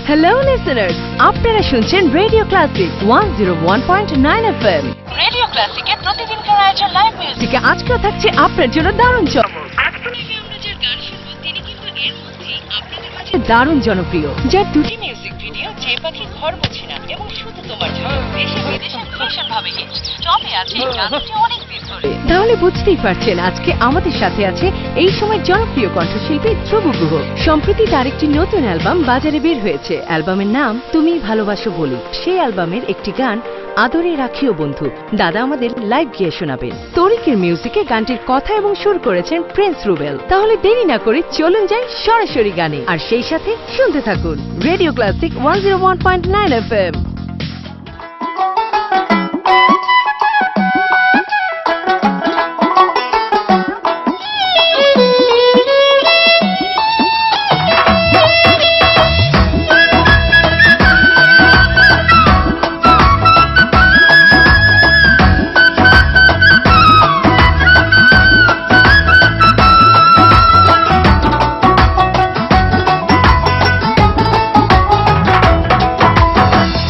Hello listeners, আপনারা শুনছেন radio classic 101.9 FM। Radio ক্লাসিকের প্রতিদিনকার আয়োজন লাইভ মিউজিকে আজকে থাকছে আপনার জন্য দারুণ চমক। আমরা যে গান শুনবো তিনি কিন্তু এর মধ্যেই আপনাদের মাঝে দারুণ জনপ্রিয়, যার দুটি মিউজিক ভিডিও যে পাখি ঘর বোঝে না এবং শুধু তোমার জন্য দেশে বিদেশে ভীষণ ভাবে হিট টপে আছে এই গানটি অনেক দিন ধরে। তাহলে বুঝতেই পারছেন আজকে আমাদের সাথে আছে এই সময় জনপ্রিয় কণ্ঠশিল্পী ধ্রুব গুহ। সম্প্রতি তার একটি নতুন অ্যালবাম বাজারে বের হয়েছে। অ্যালবামের নাম তুমি ভালোবাসো বলি। সেই অ্যালবামের একটি গান আদরে রাখিও বন্ধু দাদা আমাদের লাইভ গিয়ে শোনাবেন। তরিকের মিউজিকে গানটির কথা এবং সুর করেছেন প্রিন্স রুবেল। তাহলে দেরি না করে চলুন যাই সরাসরি গানে, আর সেই সাথে শুনতে থাকুন রেডিও ক্লাসিক 101.9 FM।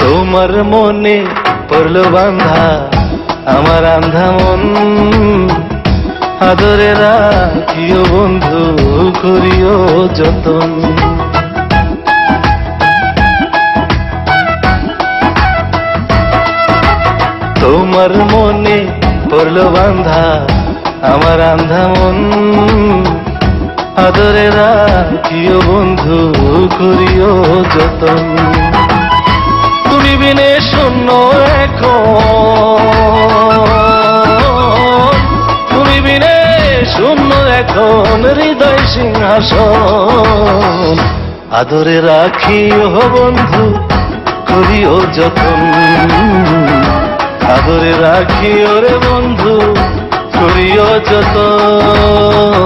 তোমার মনে পড়লো বান্ধা আমার আন্ধা মন, আদরে রাখিও বন্ধু করিও যতন। তোমার মনে পড়লো বান্ধা আমার আন্ধা মন, আদরে রাখিও বন্ধু করিও যতন। তুমি বিনে শূন্য এখন, তুমি বিনে শূন্য এখন হৃদয় সিংহাসন, আদরে রাখিও বন্ধু করিও যতন, আদরে রাখিও রে বন্ধু করিও যতন।